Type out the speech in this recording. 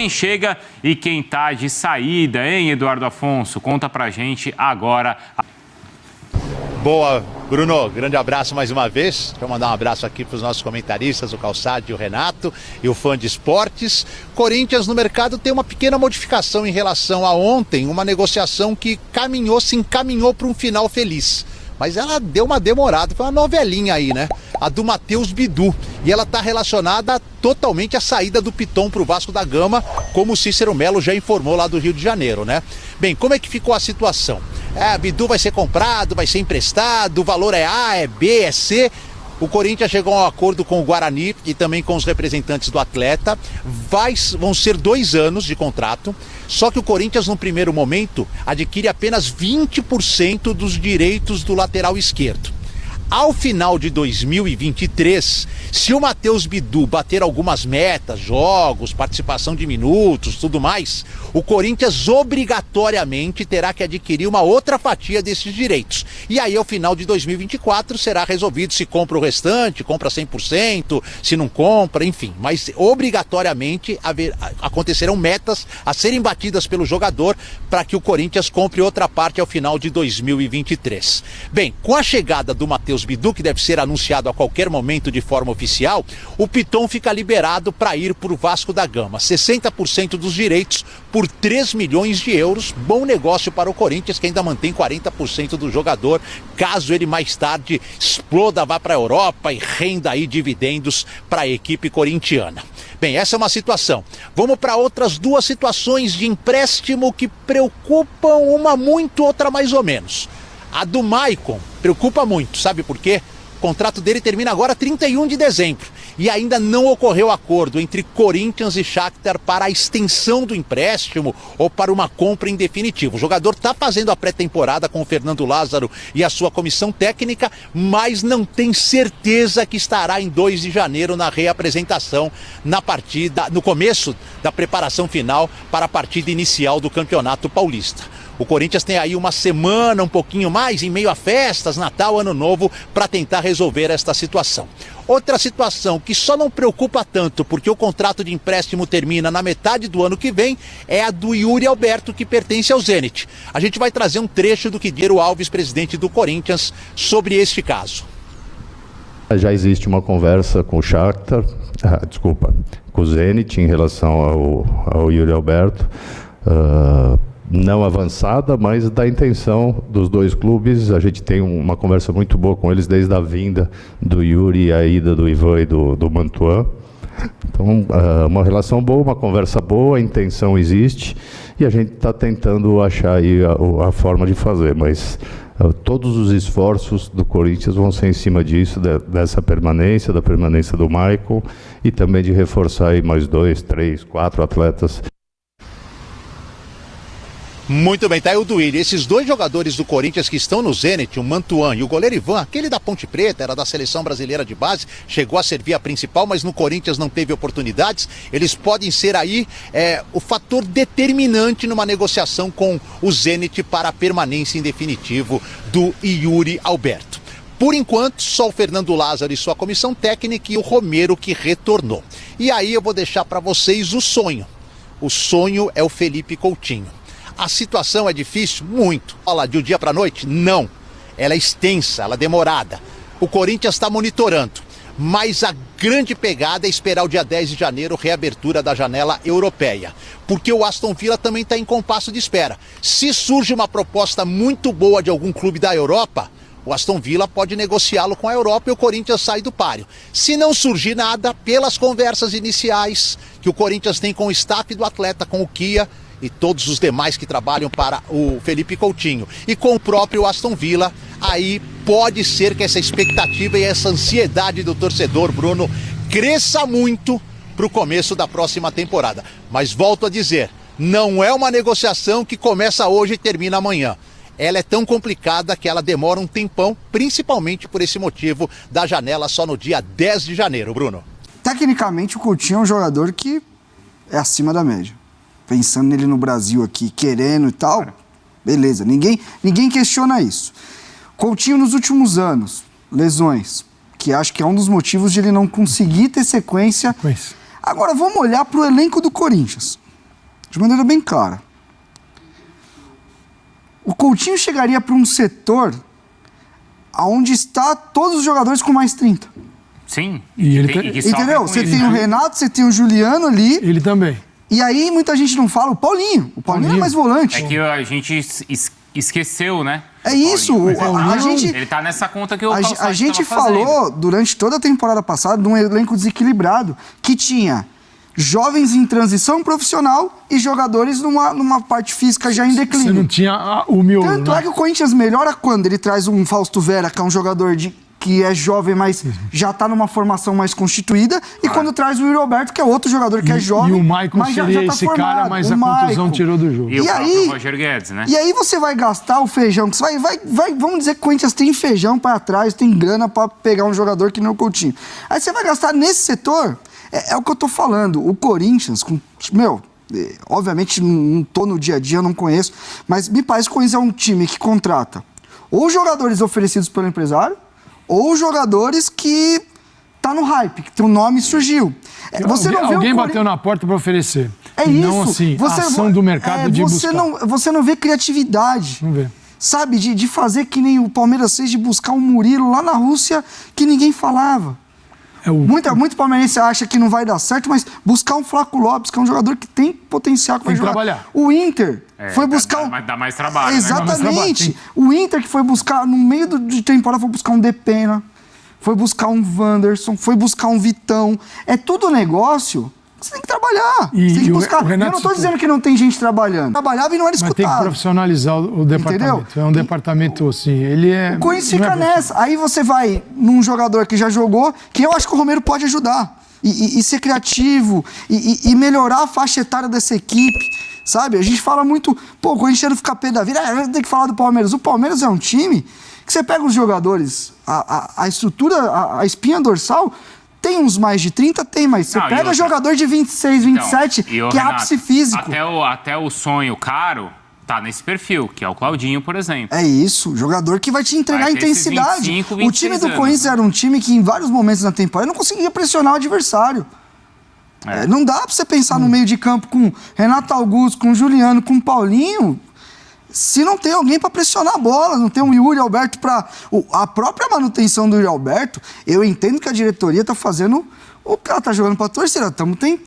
Quem chega e quem tá de saída, hein, Eduardo Afonso? Conta pra gente agora. Boa, Bruno, grande abraço mais uma vez. Deixa eu mandar um abraço aqui para os nossos comentaristas, o Calçade e o Renato, e o fã de esportes. Corinthians no mercado tem uma pequena modificação em relação a ontem, uma negociação que se encaminhou para um final feliz. Mas ela deu uma demorada, foi uma novelinha aí, né? A do Matheus Bidu. E ela está relacionada totalmente à saída do Piton para o Vasco da Gama, como o Cícero Melo já informou lá do Rio de Janeiro, né? Bem, como é que ficou a situação? Bidu vai ser comprado, vai ser emprestado, o valor é A, é B, é C. O Corinthians chegou a um acordo com o Guarani e também com os representantes do atleta. Vão ser 2 anos de contrato, só que o Corinthians, no primeiro momento, adquire apenas 20% dos direitos do lateral esquerdo. Ao final de 2023, se o Matheus Bidu bater algumas metas, jogos, participação de minutos, tudo mais, o Corinthians obrigatoriamente terá que adquirir uma outra fatia desses direitos. E aí, ao final de 2024, será resolvido se compra o restante, compra 100%, se não compra, enfim. Mas obrigatoriamente acontecerão metas a serem batidas pelo jogador para que o Corinthians compre outra parte ao final de 2023. Bem, com a chegada do Matheus Bidu, que deve ser anunciado a qualquer momento de forma oficial, o Piton fica liberado para ir para o Vasco da Gama. 60% dos direitos por 3 milhões de euros. Bom negócio para o Corinthians, que ainda mantém 40% do jogador, caso ele mais tarde exploda, vá para a Europa e renda aí dividendos para a equipe corintiana. Bem, essa é uma situação. Vamos para outras 2 situações de empréstimo que preocupam, uma muito, outra mais ou menos. A do Maicon preocupa muito, sabe por quê? O contrato dele termina agora 31 de dezembro e ainda não ocorreu acordo entre Corinthians e Shakhtar para a extensão do empréstimo ou para uma compra em definitivo. O jogador está fazendo a pré-temporada com o Fernando Lázaro e a sua comissão técnica, mas não tem certeza que estará em 2 de janeiro na reapresentação no começo da preparação final para a partida inicial do Campeonato Paulista. O Corinthians tem aí uma semana, um pouquinho mais, em meio a festas, Natal, Ano Novo, para tentar resolver esta situação. Outra situação que só não preocupa tanto, porque o contrato de empréstimo termina na metade do ano que vem, é a do Yuri Alberto, que pertence ao Zenit. A gente vai trazer um trecho do que Diego Alves, presidente do Corinthians, sobre este caso. Já existe uma conversa com o Shakhtar, com o Zenit em relação ao Yuri Alberto. Não avançada, mas da intenção dos 2 clubes. A gente tem uma conversa muito boa com eles desde a vinda do Yuri e a ida do Ivan e do Mantuan. Então, uma relação boa, uma conversa boa, a intenção existe e a gente está tentando achar aí a forma de fazer, mas todos os esforços do Corinthians vão ser em cima disso, dessa permanência, da permanência do Michael e também de reforçar aí mais 2, 3, 4 atletas. Muito bem, tá aí o Duílio. Esses 2 jogadores do Corinthians que estão no Zenit, o Mantuan e o goleiro Ivan, aquele da Ponte Preta, era da seleção brasileira de base, chegou a servir a principal, mas no Corinthians não teve oportunidades. Eles podem ser aí o fator determinante numa negociação com o Zenit para a permanência em definitivo do Yuri Alberto. Por enquanto, só o Fernando Lázaro e sua comissão técnica e o Romero que retornou. E aí eu vou deixar para vocês o sonho. O sonho é o Felipe Coutinho. A situação é difícil? Muito. Olha, de um dia para a noite? Não. Ela é extensa, ela é demorada. O Corinthians está monitorando. Mas a grande pegada é esperar o dia 10 de janeiro, reabertura da janela europeia. Porque o Aston Villa também está em compasso de espera. Se surge uma proposta muito boa de algum clube da Europa, o Aston Villa pode negociá-lo com a Europa e o Corinthians sai do páreo. Se não surgir nada, pelas conversas iniciais que o Corinthians tem com o staff do atleta, com o Kia e todos os demais que trabalham para o Felipe Coutinho e com o próprio Aston Villa, aí pode ser que essa expectativa e essa ansiedade do torcedor, Bruno, cresça muito para o começo da próxima temporada. Mas volto a dizer, não é uma negociação que começa hoje e termina amanhã. Ela é tão complicada que ela demora um tempão, principalmente por esse motivo da janela só no dia 10 de janeiro, Bruno. Tecnicamente, o Coutinho é um jogador que é acima da média. Pensando nele no Brasil aqui, querendo e tal, beleza, ninguém questiona isso. Coutinho nos últimos anos, lesões, que acho que é um dos motivos de ele não conseguir ter sequência. Agora vamos olhar para o elenco do Corinthians. de maneira bem clara. O Coutinho chegaria para um setor onde está todos os jogadores com mais 30. Sim. E ele Entendeu? Você tem o Renato, você tem o Juliano ali. Ele também. E aí muita gente não fala o Paulinho. O Paulinho é mais volante. É que a gente esqueceu, né? É isso. A gente, ele tá nessa conta que o a gente falou durante toda a temporada passada de um elenco desequilibrado que tinha jovens em transição profissional e jogadores numa parte física já em declínio. Você não tinha o miolo. Tanto é que o Corinthians melhora quando ele traz um Fausto Vera, que é um jogador que é jovem, mas já está numa formação mais constituída, e quando traz o Yuri Alberto, que é outro jogador que é jovem, e o Maicon mas já seria tá esse formado. cara, mas o a contusão Maicon. tirou do jogo. E o próprio Roger Guedes, né? E aí você vai gastar o feijão, que você vamos dizer que o Corinthians tem feijão para trás, tem grana para pegar um jogador que nem o Coutinho. Aí você vai gastar nesse setor, é o que eu tô falando, o Corinthians, obviamente não tô no dia a dia, não conheço, mas me parece que o Corinthians é um time que contrata ou jogadores oferecidos pelo empresário, ou jogadores que tá no hype, que o nome surgiu. Você não vê alguém bateu na porta para oferecer. É e isso. não assim, ação do mercado de buscar. Você não vê criatividade. Não vê. Sabe, de fazer que nem o Palmeiras fez, de buscar um Murilo lá na Rússia que ninguém falava. Muito palmeirense acha que não vai dar certo, mas buscar um Flaco Lopes, que é um jogador que tem potencial que vai jogar. Trabalhar. O Inter foi buscar dá mais trabalho, Exatamente. Né? O Inter que foi buscar, no meio de temporada, foi buscar um Depena, foi buscar um Wanderson, foi buscar um Vitão. É tudo negócio. Você tem que trabalhar. Você tem que buscar. Eu não estou dizendo que não tem gente trabalhando. Trabalhava e não era escutado. Mas tem que profissionalizar o departamento. Entendeu? É um departamento, assim, ele é... O Corinthians fica nessa. Aí você vai num jogador que já jogou, que eu acho que o Romero pode ajudar. E ser criativo, e melhorar a faixa etária dessa equipe. Sabe? A gente fala muito... Pô, o Corinthians fica pé da vida. Tem que falar do Palmeiras. O Palmeiras é um time que você pega os jogadores, a estrutura, a espinha dorsal... Tem uns mais de 30? Tem, mas você pega jogador de 26, 27, que é ápice físico. Até o sonho caro tá nesse perfil, que é o Claudinho, por exemplo. É isso, jogador que vai te entregar intensidade. 25, o time do Corinthians era um time que em vários momentos na temporada não conseguia pressionar o adversário. Não dá pra você pensar no meio de campo com Renato Augusto, com Juliano, com Paulinho... Se não tem alguém para pressionar a bola, não tem um Yuri Alberto para... A própria manutenção do Yuri Alberto, eu entendo que a diretoria está fazendo o que ela está jogando para a torcida. Estamos